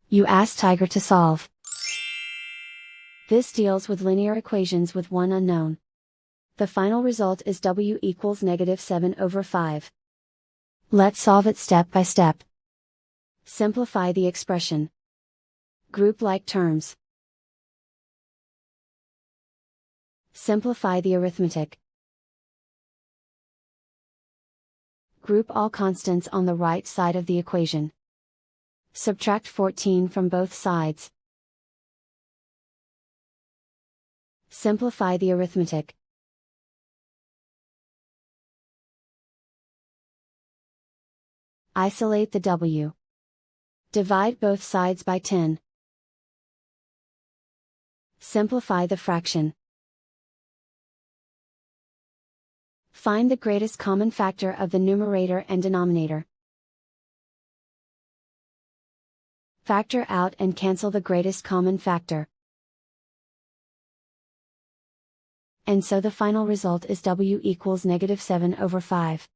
You ask Tiger to solve. This deals with linear equations with one unknown. The final result is w equals -7/5. Let's solve it step by step. Simplify the expression. Group like terms. Simplify the arithmetic. Group all constants on the right side of the equation. Subtract 14 from both sides. Simplify the arithmetic. Isolate the w. Divide both sides by 10. Simplify the fraction. Find the greatest common factor of the numerator and denominator. Factor out and cancel the greatest common factor. And so the final result is w equals -7/5.